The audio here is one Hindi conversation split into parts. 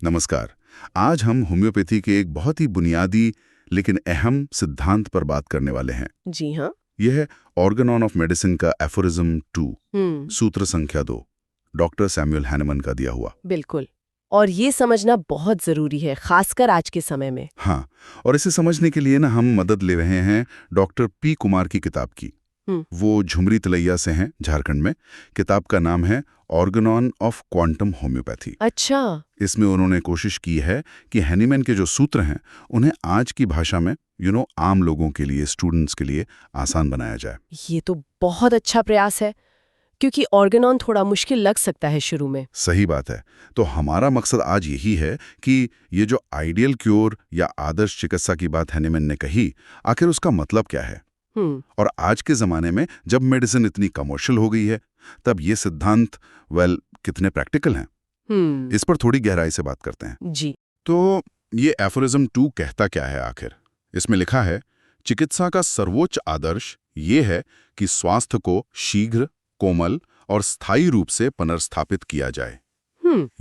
नमस्कार। आज हम होम्योपैथी के एक बहुत ही बुनियादी लेकिन अहम सिद्धांत पर बात करने वाले हैं। जी हाँ। यह है ऑर्गन ऑफ मेडिसिन का एफोरिज्म 2, सूत्र संख्या 2, डॉक्टर सैमुअल हैनेमन का दिया हुआ। बिल्कुल। और ये समझना बहुत जरूरी है, खासकर आज के समय में। हाँ, और इसे समझने के लिए ना हम मदद ले रहे हैं डॉक्टर पी कुमार की किताब की। वो झुमरी तलैया से हैं, झारखंड में। किताब का नाम है ऑर्गन ऑफ क्वांटम होम्योपैथी। अच्छा। इसमें उन्होंने कोशिश की है कि हैनीमैन के जो सूत्र हैं उन्हें आज की भाषा में आम लोगों के लिए, स्टूडेंट्स के लिए आसान बनाया जाए। ये तो बहुत अच्छा प्रयास है, क्योंकि ऑर्गेनॉन थोड़ा मुश्किल लग सकता है शुरू में। सही बात है। तो हमारा मकसद आज यही है कि ये जो आइडियल क्योर या आदर्श चिकित्सा की बात हैनीमैन ने कही, आखिर उसका मतलब क्या है। और आज के जमाने में जब मेडिसिन इतनी कमर्शियल हो गई है, तब ये सिद्धांत कितने प्रैक्टिकल हैं, इस पर थोड़ी गहराई से बात करते हैं। जी। तो ये एफोरिज्म 2 कहता क्या है आखिर? इसमें लिखा है, चिकित्सा का सर्वोच्च आदर्श ये है कि स्वास्थ्य को शीघ्र, कोमल और स्थायी रूप से पुनर्स्थापित किया जाए।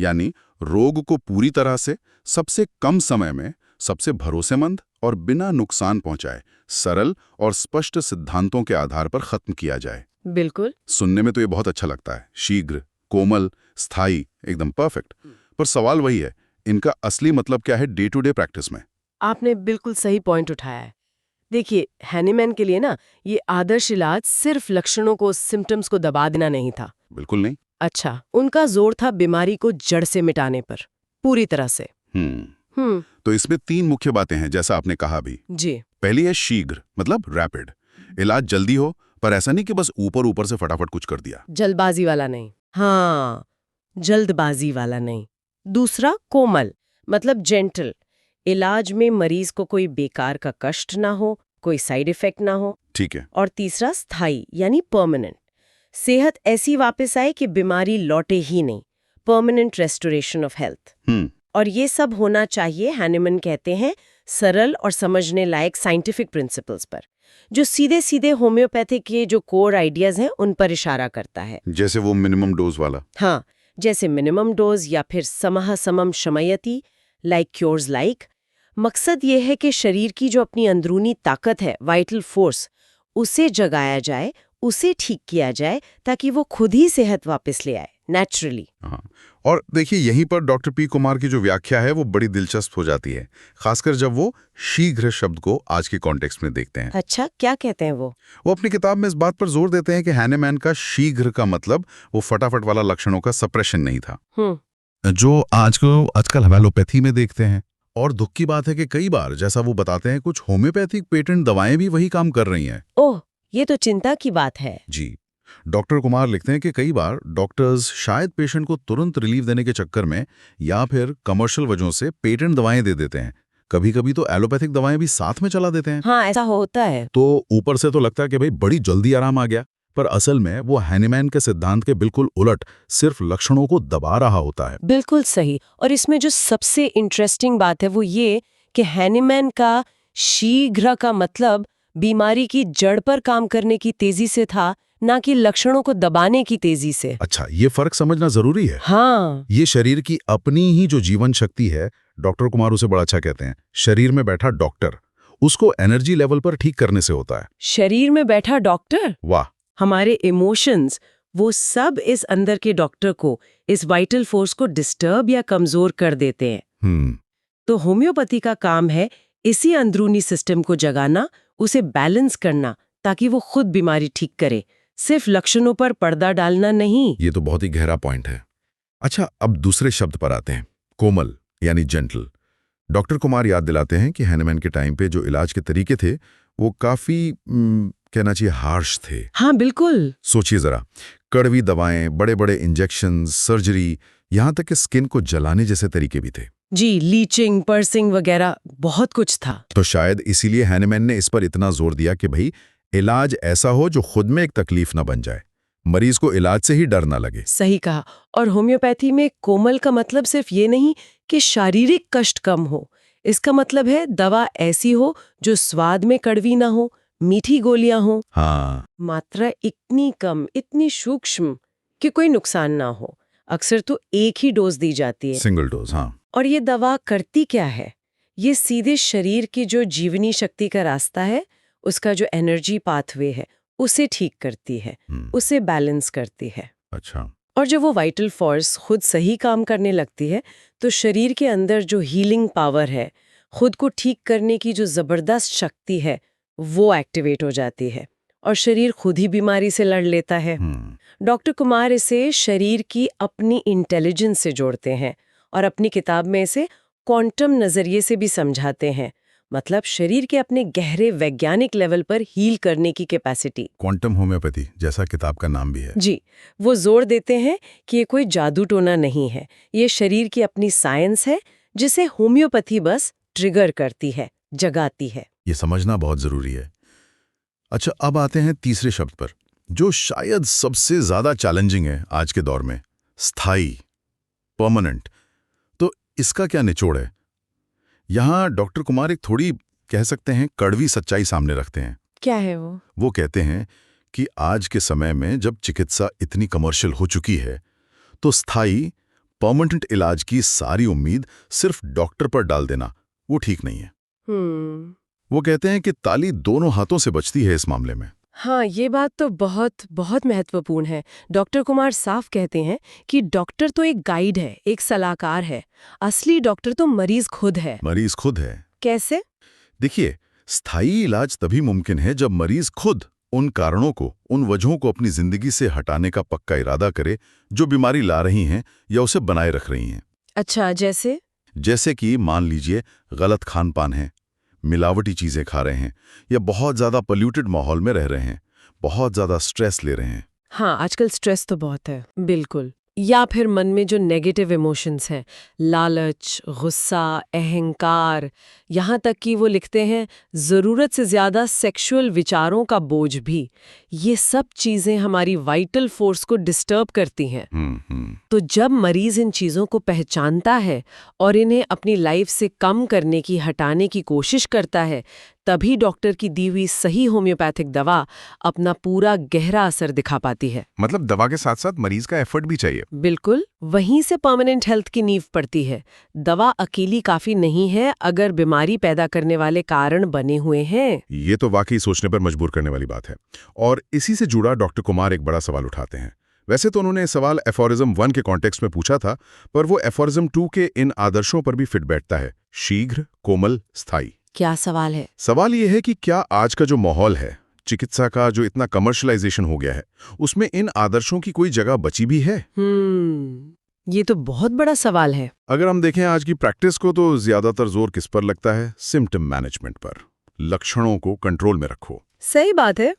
यानी रोग को पूरी तरह से, सबसे कम समय में, सबसे भरोसेमंद और बिना नुकसान पहुंचाए सरल और स्पष्ट सिद्धांतों के आधार पर खत्म किया जाए। बिल्कुल। सुनने में तो ये बहुत अच्छा लगता है, शीघ्र, कोमल, स्थायी, एकदम परफेक्ट। पर सवाल वही है, इनका असली मतलब क्या है डे टू डे प्रैक्टिस में? आपने बिल्कुल सही पॉइंट उठाया है। देखिए, हैनीमैन के लिए ना ये आदर्श इलाज सिर्फ लक्षणों को, सिम्टम्स को दबा देना नहीं था। बिल्कुल नहीं। अच्छा, उनका जोर था बीमारी को जड़ से मिटाने पर, पूरी तरह से। तो इसमें 3 मुख्य बातें हैं, जैसा आपने कहा भी। जी। पहली है शीघ्र, मतलब रैपिड। इलाज जल्दी हो, पर ऐसा नहीं कि बस ऊपर ऊपर से फटाफट कुछ कर दिया। जल्दबाजी वाला नहीं। हाँ, जल्दबाजी वाला नहीं। दूसरा, कोमल, मतलब जेंटल। इलाज में मरीज को कोई बेकार का कष्ट ना हो, कोई साइड इफेक्ट ना हो। ठीक है। और तीसरा, स्थायी, यानी परमानेंट। सेहत ऐसी वापस आए कि बीमारी लौटे ही नहीं। Permanent restoration of health. और ये सब होना चाहिए, हैनीमैन कहते हैं, सरल और समझने लायक साइंटिफिक प्रिंसिपल्स पर, जो सीधे सीधे होम्योपैथी के जो कोर आइडियाज हैं उन पर इशारा करता है। जैसे वो मिनिमम डोज वाला। हाँ, जैसे मिनिमम डोज या फिर समः समम शमयति, लाइक क्योर्स लाइक। मकसद ये है कि शरीर की जो अपनी अंदरूनी ताकत है, वाइटल फोर्स, उसे जगाया जाए, उसे ठीक किया जाए, ताकि वो खुद ही सेहत वापस ले आए, नेचुरली। हाँ, और देखिए यहीं पर डॉक्टर पी कुमार की जो व्याख्या है वो बड़ी दिलचस्प हो जाती है, खासकर जब वो शीघ्र शब्द को आज के कॉन्टेक्स्ट में देखते हैं। अच्छा, क्या कहते हैं वो? वो अपनी किताब में इस बात पर जोर देते हैं कि हैनीमैन का शीघ्र का मतलब वो फटाफट वाला लक्षणों का सप्रेशन नहीं था, जो आजकल हम एलोपैथी में देखते हैं। और दुख की बात है कि कई बार, जैसा वो बताते हैं, कुछ होम्योपैथिक पेटेंट दवाएं भी वही काम कर रही हैं। ओह, ये तो चिंता की बात है। जी। डॉक्टर कुमार लिखते हैं कि कई बार डॉक्टर्स शायद पेशेंट को तुरंत रिलीफ देने के चक्कर में या फिर कमर्शियल वजहों से पेटेंट दवाएं दे देते हैं। कभी कभी तो एलोपैथिक दवाएं भी साथ में चला देते हैं। हाँ, ऐसा होता है। तो ऊपर से तो लगता है कि भाई बड़ी जल्दी आराम आ गया, पर असल में वो हैनीमैन के सिद्धांत के बिल्कुल उलट सिर्फ लक्षणों को दबा रहा होता है। बिल्कुल सही। और इसमें जो सबसे इंटरेस्टिंग बात है वो ये कि हैनीमैन का शीघ्र का मतलब बीमारी की जड़ पर काम करने की तेजी से था, ना कि लक्षणों को दबाने की तेजी से। अच्छा, ये फर्क समझना जरूरी है। हाँ, ये शरीर की अपनी ही जो जीवन शक्ति है, डॉक्टर कुमार उसे बड़ा अच्छा कहते हैं, शरीर में बैठा डॉक्टर, उसको एनर्जी लेवल पर ठीक करने से होता है। शरीर में बैठा डॉक्टर? वाह। हमारे इमोशंस, वो सब इस अंदर के डॉक्टर को, इस वाइटल फोर्स को डिस्टर्ब या कमजोर कर देते हैं। तो होम्योपैथी का काम है इसी अंदरूनी सिस्टम को जगाना, उसे बैलेंस करना, ताकि वो खुद बीमारी ठीक करे, सिर्फ लक्षणों पर पर्दा डालना नहीं। ये तो बहुत ही गहरा पॉइंट है। अच्छा, अब दूसरे शब्द पर आते हैं, कोमल यानी जेंटल। डॉक्टर कुमार याद दिलाते हैं कि हैनीमैन के टाइम पे जो इलाज के तरीके थे वो काफी कहना चाहिए हार्श थे। हाँ, बिल्कुल। सोचिए जरा, कड़वी दवाएं, बड़े बड़े इंजेक्शन, सर्जरी, यहाँ तक कि स्किन को जलाने जैसे तरीके भी थे। जी, लीचिंग, पर्सिंग वगैरह बहुत कुछ था। तो शायद इसीलिए हैनीमैन ने इस पर इतना जोर दिया कि भाई इलाज ऐसा हो जो खुद में एक तकलीफ ना बन जाए, मरीज को इलाज से ही डर ना लगे। सही कहा। और होम्योपैथी में कोमल का मतलब सिर्फ ये नहीं कि शारीरिक कष्ट कम हो, इसका मतलब है दवा ऐसी हो जो स्वाद में कड़वी ना हो, मीठी गोलियां हो। हाँ, मात्रा इतनी कम, इतनी सूक्ष्म कि कोई नुकसान ना हो। अक्सर तो एक ही डोज दी जाती है। Single dose. हाँ, और ये दवा करती क्या है? ये सीधे शरीर की जो जीवनी शक्ति का रास्ता है, उसका जो एनर्जी पाथवे है, उसे ठीक करती है, उसे बैलेंस करती है। अच्छा। और जब वो वाइटल फोर्स खुद सही काम करने लगती है, तो शरीर के अंदर जो हीलिंग पावर है, खुद को ठीक करने की जो जबरदस्त शक्ति है, वो एक्टिवेट हो जाती है और शरीर खुद ही बीमारी से लड़ लेता है। डॉक्टर कुमार इसे शरीर की अपनी इंटेलिजेंस से जोड़ते हैं और अपनी किताब में इसे क्वांटम नजरिए से भी समझाते हैं। मतलब शरीर के अपने गहरे वैज्ञानिक लेवल पर हील करने की कैपेसिटी। क्वांटम होम्योपैथी जैसा किताब का नाम भी है। जी, वो जोर देते हैं कि ये कोई जादू टोना नहीं है, ये शरीर की अपनी साइंस है जिसे होम्योपैथी बस ट्रिगर करती है, जगाती है। ये समझना बहुत जरूरी है। अच्छा, अब आते हैं तीसरे शब्द पर, जो शायद सबसे ज्यादा चैलेंजिंग है आज के दौर में, स्थायी, परमानेंट। तो इसका क्या निचोड़ है? यहाँ डॉक्टर कुमार एक थोड़ी, कह सकते हैं, कड़वी सच्चाई सामने रखते हैं। क्या है वो? वो कहते हैं कि आज के समय में जब चिकित्सा इतनी कमर्शियल हो चुकी है, तो स्थायी, परमानेंट इलाज की सारी उम्मीद सिर्फ डॉक्टर पर डाल देना वो ठीक नहीं है। वो कहते हैं कि ताली दोनों हाथों से बजती है इस मामले में। हाँ, ये बात तो बहुत बहुत महत्वपूर्ण है। डॉक्टर कुमार साफ कहते हैं कि डॉक्टर तो एक गाइड है, एक सलाहकार है। असली डॉक्टर तो मरीज खुद है। मरीज खुद है? कैसे? देखिए, स्थायी इलाज तभी मुमकिन है जब मरीज खुद उन कारणों को, उन वजहों को अपनी जिंदगी से हटाने का पक्का इरादा करे जो बीमारी ला रही हैं या उसे बनाए रख रही हैं। अच्छा, जैसे? जैसे कि मान लीजिए गलत खान पान है, मिलावटी चीजें खा रहे हैं, या बहुत ज्यादा पोल्यूटेड माहौल में रह रहे हैं, बहुत ज्यादा स्ट्रेस ले रहे हैं। हाँ, आजकल स्ट्रेस तो बहुत है। बिल्कुल। या फिर मन में जो नेगेटिव इमोशंस हैं, लालच, गुस्सा, अहंकार, यहाँ तक कि वो लिखते हैं ज़रूरत से ज़्यादा सेक्सुअल विचारों का बोझ भी, ये सब चीज़ें हमारी वाइटल फोर्स को डिस्टर्ब करती हैं। तो जब मरीज इन चीज़ों को पहचानता है और इन्हें अपनी लाइफ से कम करने की, हटाने की कोशिश करता है, तभी डॉक्टर की दी हुई सही होम्योपैथिक दवा अपना पूरा गहरा असर दिखा पाती है। मतलब दवा के साथ साथ मरीज का एफर्ट भी चाहिए। बिल्कुल, वहीं से परमानेंट हेल्थ की नींव पड़ती है। दवा अकेली काफी नहीं है अगर बीमारी पैदा करने वाले कारण बने हुए हैं। ये तो वाकई सोचने पर मजबूर करने वाली बात है। और इसी से जुड़ा डॉक्टर कुमार एक बड़ा सवाल उठाते हैं। वैसे तो उन्होंने सवाल एफोरिज्म 1 के कॉन्टेक्स्ट में पूछा था, पर वो एफोरिज्म 2 के इन आदर्शों पर भी फिट बैठता है, शीघ्र, कोमल, स्थायी। क्या सवाल है? सवाल ये है कि क्या आज का जो माहौल है, चिकित्सा का जो इतना कमर्शलाइजेशन हो गया है, उसमें इन आदर्शों की कोई जगह बची भी है? ये तो बहुत बड़ा सवाल है। अगर हम देखें आज की प्रैक्टिस को, तो ज्यादातर जोर किस पर लगता है? सिम्टम मैनेजमेंट पर। लक्षणों को कंट्रोल में रखो। सही बात है।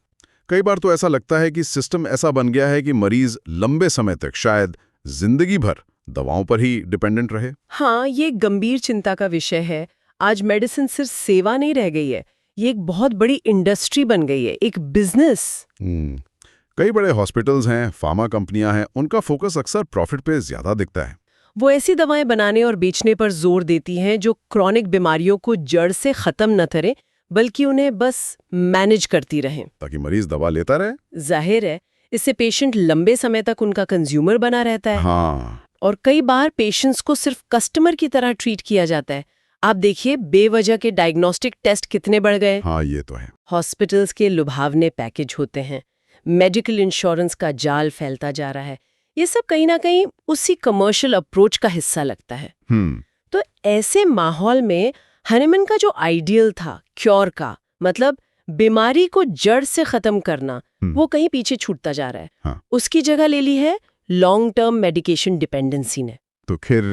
कई बार तो ऐसा लगता है कि सिस्टम ऐसा बन गया है कि मरीज लंबे समय तक, शायद जिंदगी भर, दवाओं पर ही डिपेंडेंट रहे। हाँ, ये गंभीर चिंता का विषय है। आज मेडिसिन सिर्फ सेवा नहीं रह गई है, ये एक बहुत बड़ी इंडस्ट्री बन गई है, एक बिजनेस। कई बड़े हॉस्पिटल्स हैं, फार्मा कंपनियां हैं, उनका फोकस अक्सर प्रॉफिट पे ज्यादा दिखता है। वो ऐसी दवाएं बनाने और बेचने पर जोर देती हैं जो क्रॉनिक बीमारियों को जड़ से खत्म न करें, बल्कि उन्हें बस मैनेज करती रहें, ताकि मरीज दवा लेता रहे। जाहिर है, इससे पेशेंट लंबे समय तक उनका कंज्यूमर बना रहता है। हाँ। और कई बार पेशेंट्स को सिर्फ कस्टमर की तरह ट्रीट किया जाता है। आप देखिए, बेवजह के डायग्नोस्टिक टेस्ट कितने बढ़ गए। हाँ, ये तो है। हॉस्पिटल्स के लुभावने पैकेज होते हैं, मेडिकल इंश्योरेंस का जाल फैलता जा रहा है। ये सब कहीं ना कहीं उसी कमर्शियल अप्रोच का हिस्सा लगता है। तो ऐसे माहौल में हनीमैन का जो आइडियल था क्योर का, मतलब बीमारी को जड़ से खत्म करना, वो कहीं पीछे छूटता जा रहा है। हाँ। उसकी जगह ले ली है लॉन्ग टर्म मेडिकेशन डिपेंडेंसी ने। तो फिर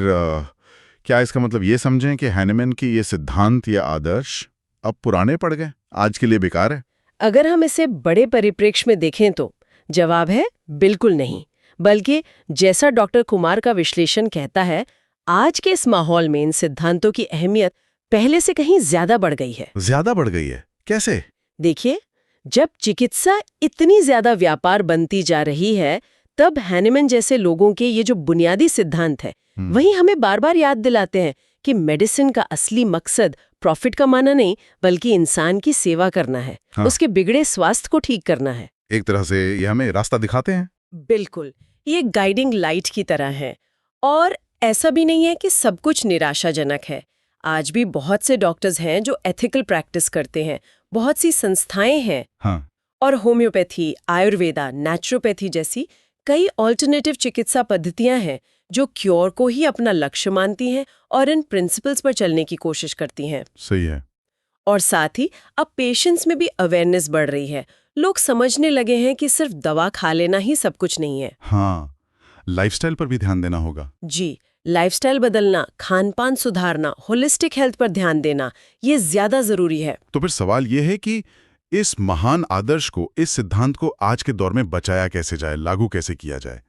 क्या इसका मतलब ये समझें कि हनीमैन की ये सिद्धांत या आदर्श अब पुराने पड़ गए, आज के लिए बेकार है? अगर हम इसे बड़े परिप्रेक्ष्य में देखें तो जवाब है बिल्कुल नहीं, बल्कि जैसा डॉक्टर कुमार का विश्लेषण कहता है, आज के इस माहौल में इन सिद्धांतों की अहमियत पहले से कहीं ज्यादा बढ़ गई है। ज्यादा बढ़ गई है? कैसे? देखिए, जब चिकित्सा इतनी ज्यादा व्यापार बनती जा रही है, तब हनीमैन जैसे लोगों के ये जो बुनियादी सिद्धांत है, वही हमें बार बार याद दिलाते हैं कि मेडिसिन का असली मकसद प्रॉफिट कमाना नहीं, बल्कि इंसान की सेवा करना है। हाँ। उसके बिगड़े स्वास्थ्य को ठीक करना है। एक तरह से ये हमें रास्ता दिखाते हैं। बिल्कुल, ये गाइडिंग लाइट की तरह है। और ऐसा भी नहीं है कि सब कुछ निराशाजनक है। आज भी बहुत से डॉक्टर्स हैं जो एथिकल प्रैक्टिस करते हैं, बहुत सी संस्थाएं हैं हाँ, और होम्योपैथी, आयुर्वेदा, नेचुरोपैथी जैसी कई ऑल्टरनेटिव चिकित्सा पद्धतियां हैं जो क्योर को ही अपना लक्ष्य मानती हैं और इन प्रिंसिपल्स पर चलने की कोशिश करती हैं। सही है। और साथ ही अब पेशेंट्स में भी अवेयरनेस बढ़ रही है। लोग समझने लगे हैं कि सिर्फ दवा खा लेना ही सब कुछ नहीं है। हाँ, लाइफस्टाइल पर भी ध्यान देना होगा। जी, लाइफस्टाइल बदलना, खान-पान सुधारना, होलिस्टिक हेल्थ पर ध्यान देना, ये ज्यादा जरूरी है। तो फिर सवाल ये है कि इस महान आदर्श को, इस सिद्धांत को आज के दौर में बचाया कैसे जाए, लागू कैसे किया जाए?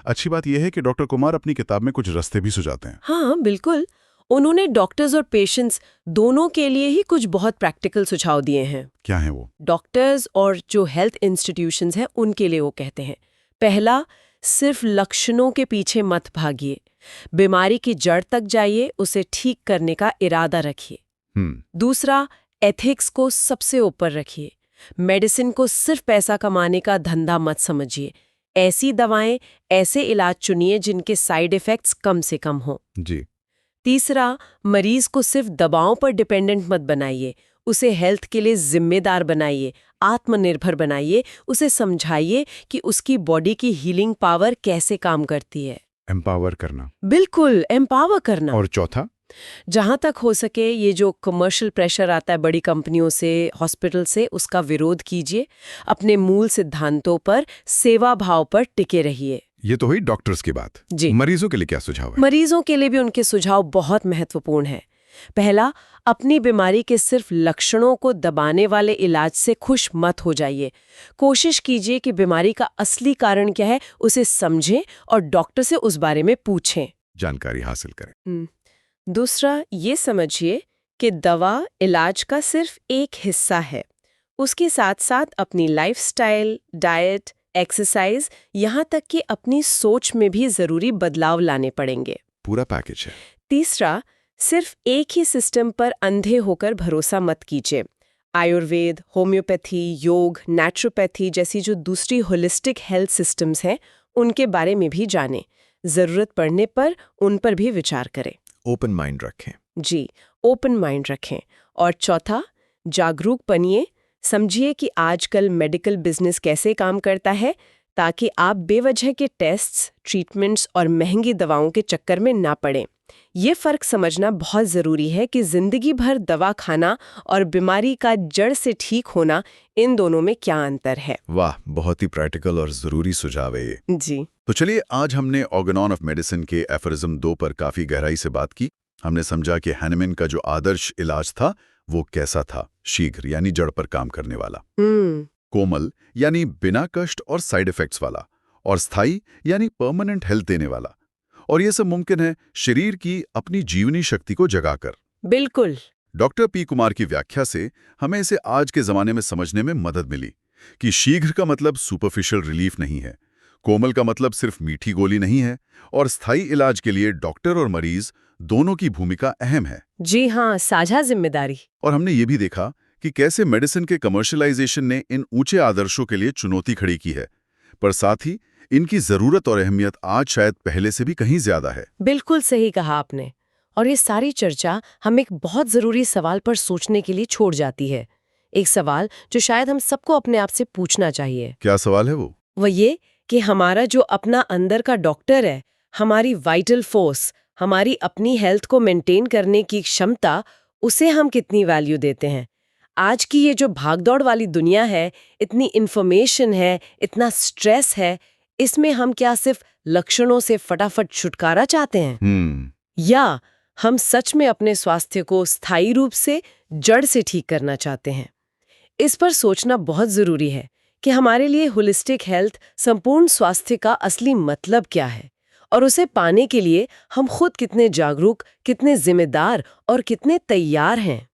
अच्छी बात यह है कि डॉक्टर कुमार अपनी किताब में कुछ रास्ते भी सुझाते हैं। हाँ, बिल्कुल। उन्होंने डॉक्टर्स और पेशेंट्स दोनों के लिए ही कुछ बहुत प्रैक्टिकल सुझाव दिए हैं। क्या है वो? डॉक्टर्स और जो हेल्थ इंस्टीट्यूशंस हैं उनके लिए वो कहते हैं, पहला, सिर्फ लक्षणों के पीछे मत भागिए। बीमारी की जड़ तक जाइए, उसे ठीक करने का इरादा रखिए। दूसरा, एथिक्स को सबसे ऊपर रखिए। मेडिसिन को सिर्फ पैसा कमाने का धंधा मत समझिए। ऐसी दवाएं, ऐसे इलाज चुनिए जिनके साइड इफेक्ट्स कम से कम हों। जी। तीसरा, मरीज को सिर्फ दवाओं पर डिपेंडेंट मत बनाइए, उसे हेल्थ के लिए जिम्मेदार बनाइए, आत्मनिर्भर बनाइए, उसे समझाइए कि उसकी बॉडी की हीलिंग पावर कैसे काम करती है। एम्पावर करना। बिल्कुल, एम्पावर करना। और चौथा? जहां तक हो सके ये जो कमर्शियल प्रेशर आता है बड़ी कंपनियों से, हॉस्पिटल से, उसका विरोध कीजिए। अपने मूल सिद्धांतों पर, सेवा भाव पर टिके रहिए। ये तो हुई डॉक्टर्स की बात। जी। मरीजों के लिए क्या सुझाव है? मरीजों के लिए भी उनके सुझाव बहुत महत्वपूर्ण हैं। पहला, अपनी बीमारी के सिर्फ लक्षणों को दबाने वाले इलाज से खुश मत हो जाइए। कोशिश कीजिए कि बीमारी का असली कारण क्या है उसे समझें और डॉक्टर से उस बारे में पूछें। जानकारी हासिल करें। दूसरा, ये समझिए कि दवा इलाज का सिर्फ एक हिस्सा है। उसके साथ साथ अपनी लाइफस्टाइल, डाइट, एक्सरसाइज, यहाँ तक कि अपनी सोच में भी जरूरी बदलाव लाने पड़ेंगे। पूरा पैकेज है। तीसरा, सिर्फ एक ही सिस्टम पर अंधे होकर भरोसा मत कीजिए। आयुर्वेद, होम्योपैथी, योग, नेचुरोपैथी जैसी जो दूसरी होलिस्टिक हेल्थ सिस्टम्स हैं, उनके बारे में भी जानें। जरूरत पड़ने पर उन पर भी विचार करें। ओपन माइंड रखें। जी, ओपन माइंड रखें। और चौथा, जागरूक बनिए। समझिए कि आजकल मेडिकल बिजनेस कैसे काम करता है, ताकि आप बेवजह के टेस्ट्स, ट्रीटमेंट्स और महंगी दवाओं के चक्कर में ना पड़ें। ये फर्क समझना बहुत जरूरी है कि जिंदगी भर दवा खाना और बीमारी का जड़ से ठीक होना, इन दोनों में क्या अंतर है। वाह, बहुत ही प्रैक्टिकल और जरूरी सुझाव है ये। जी। तो चलिए, आज हमने ऑर्गेनॉन ऑफ मेडिसिन के एफोरिज्म 2 पर काफी गहराई से बात की। हमने समझा कि हैनेमन का जो आदर्श इलाज था वो कैसा था, शीघ्र यानी जड़ पर काम करने वाला, कोमल यानी बिना कष्ट और साइड इफेक्ट्स वाला, और स्थायी यानी परमानेंट हेल्थ देने वाला। और ये सब मुमकिन है शरीर की अपनी जीवनी शक्ति को जगाकर। बिल्कुल। डॉक्टर पी कुमार की व्याख्या से हमें इसे आज के जमाने में समझने में मदद मिली कि शीघ्र का मतलब सुपरफिशियल रिलीफ नहीं है, कोमल का मतलब सिर्फ मीठी गोली नहीं है, और स्थायी इलाज के लिए डॉक्टर और मरीज दोनों की भूमिका अहम है। जी हाँ, साझा जिम्मेदारी। और हमने ये भी देखा कि कैसे मेडिसिन के कमर्शियलाइजेशन ने इन ऊंचे आदर्शों के लिए चुनौती खड़ी की है, पर साथ ही इनकी जरूरत और अहमियत आज शायद पहले से भी कहीं ज्यादा है। बिल्कुल सही कहा आपने। और ये सारी चर्चा हम एक बहुत जरूरी सवाल पर सोचने के लिए छोड़ जाती है। एक सवाल जो शायद हम सबको अपने आप से पूछना चाहिए। क्या सवाल है वो? वो ये कि हमारा जो अपना अंदर का डॉक्टर है, हमारी वाइटल फोर्स, हमारी अपनी हेल्थ को मेंटेन करने की क्षमता, उसे हम कितनी वैल्यू देते हैं। आज की ये जो भागदौड़ वाली दुनिया है, इतनी इंफॉर्मेशन है, इतना स्ट्रेस है, इसमें हम क्या सिर्फ लक्षणों से फटाफट छुटकारा चाहते हैं, या हम सच में अपने स्वास्थ्य को स्थायी रूप से जड़ से ठीक करना चाहते हैं? इस पर सोचना बहुत जरूरी है कि हमारे लिए होलिस्टिक हेल्थ, संपूर्ण स्वास्थ्य का असली मतलब क्या है, और उसे पाने के लिए हम खुद कितने जागरूक, कितने जिम्मेदार और कितने तैयार हैं।